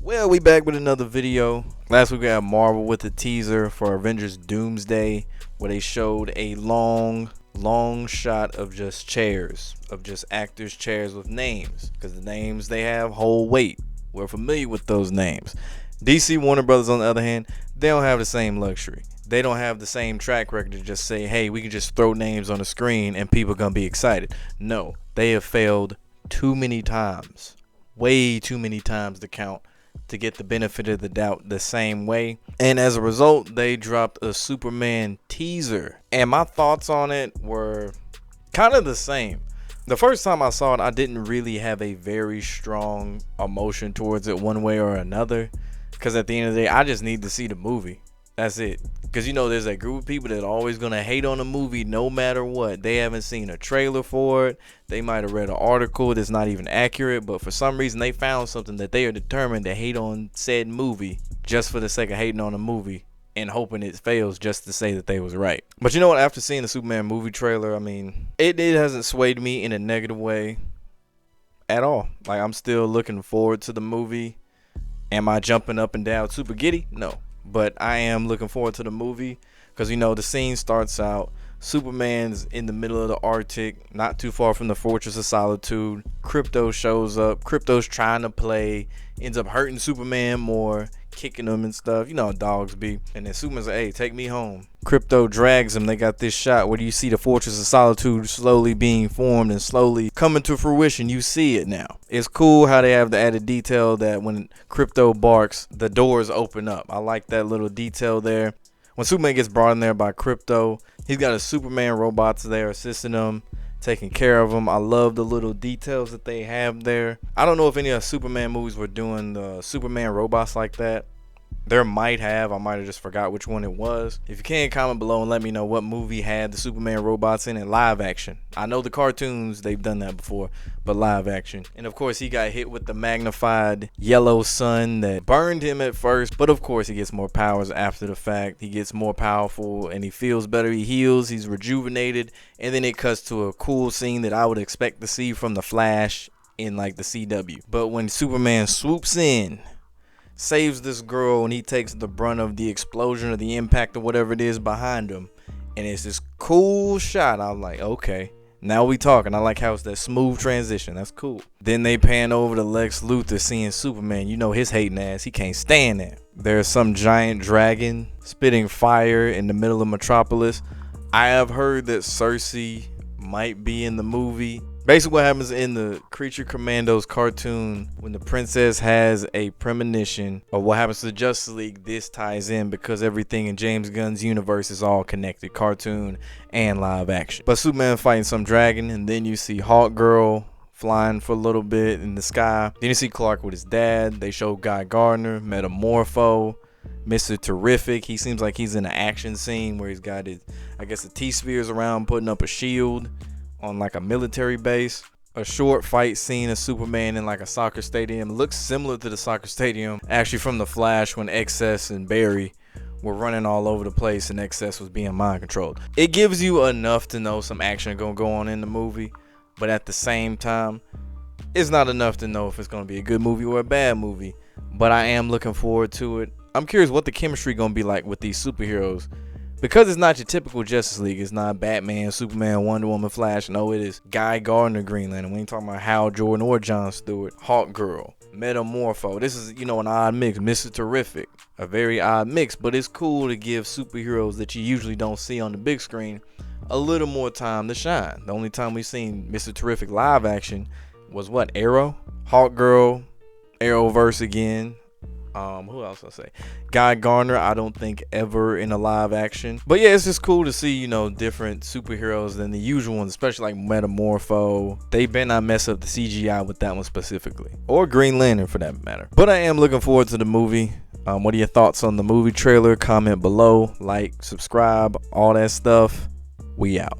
Well, we back with another video. Last week we had Marvel with a teaser for Avengers Doomsday, where they showed a long shot of just chairs, of just actors' chairs with names, because the names they have hold weight. We're familiar with those names. DC Warner Brothers, on the other hand, they don't have the same luxury. They don't have the same track record to just say, hey, we can just throw names on the screen and people are gonna be excited. No, they have failed too many times, way too many times to count, to get the benefit of the doubt the same way. And as a result, they dropped a Superman teaser, and my thoughts on it were kind of the same. The first time I saw it, I didn't really have a very strong emotion towards it one way or another, because at the end of the day, I just need to see the movie. That's it. Because, you know, there's a group of people that are always going to hate on a movie no matter what. They haven't seen a trailer for it. They might have read an article that's not even accurate, but for some reason they found something that they are determined to hate on said movie just for the sake of hating on a movie and hoping it fails just to say that they was right. But you know what? After seeing the Superman movie trailer, I mean, it hasn't swayed me in a negative way at all. Like, I'm still looking forward to the movie. Am I jumping up and down super giddy? No. But I am looking forward to the movie because, you know, the scene starts out, Superman's in the middle of the Arctic, not too far from the Fortress of Solitude. Krypto shows up. Krypto's trying to play, ends up hurting Superman more, kicking him and stuff. You know how dogs be. And then Superman's like, hey, take me home. Krypto drags him. They got this shot where you see the Fortress of Solitude slowly being formed and slowly coming to fruition. You see it now. It's cool how they have the added detail that when Krypto barks, the doors open up. I like that little detail there. When Superman gets brought in there by Krypto, he's got his Superman robots there assisting him, taking care of him. I love the little details that they have there. I don't know if any of the Superman movies were doing the Superman robots like that. There might have. I might have just forgot which one it was. If you can, comment below and let me know what movie had the Superman robots in it live action. I know the cartoons, they've done that before, but live action. And of course, he got hit with the magnified yellow sun that burned him at first, but of course, he gets more powers after the fact. He gets more powerful and he feels better. He heals, he's rejuvenated, and then it cuts to a cool scene that I would expect to see from the Flash in like the CW. But when Superman swoops in, saves this girl, and he takes the brunt of the explosion or the impact or whatever it is behind him, and it's this cool shot. I'm like, okay, now we talking. I like how it's that smooth transition. That's cool. Then they pan over to Lex Luthor seeing Superman. You know his hating ass, he can't stand that. There's some giant dragon spitting fire in the middle of Metropolis. I have heard that Cersei might be in the movie. Basically what happens in the Creature Commandos cartoon, when the princess has a premonition of what happens to the Justice League, this ties in because everything in James Gunn's universe is all connected, cartoon and live action. But Superman fighting some dragon, and then you see Hawkgirl flying for a little bit in the sky. Then you see Clark with his dad. They show Guy Gardner, Metamorpho, Mr. Terrific. He seems like he's in an action scene where he's got his, I guess, the T-Spears around putting up a shield on like a military base. A short fight scene of Superman in like a soccer stadium. Looks similar to the soccer stadium actually from the Flash when Excess and Barry were running all over the place and Excess was being mind controlled. It gives you enough to know some action gonna go on in the movie, but at the same time, it's not enough to know if it's gonna be a good movie or a bad movie. But I am looking forward to it. I'm curious what the chemistry gonna be like with these superheroes. Because it's not your typical Justice League. It's not Batman, Superman, Wonder Woman, Flash. No, it is Guy Gardner, Green Lantern. We ain't talking about Hal Jordan or John Stewart. Hawkgirl, Metamorpho. This is, you know, an odd mix. Mr. Terrific, a very odd mix. But it's cool to give superheroes that you usually don't see on the big screen a little more time to shine. The only time we've seen Mr. Terrific live action was what? Arrow? Hawkgirl, Arrowverse again. Who else I say? Guy Gardner, I don't think ever in a live action. But yeah, it's just cool to see, you know, different superheroes than the usual ones, especially like Metamorpho. They better not mess up the CGI with that one specifically. Or Green Lantern for that matter. But I am looking forward to the movie. What are your thoughts on the movie trailer? Comment below, like, subscribe, all that stuff. We out.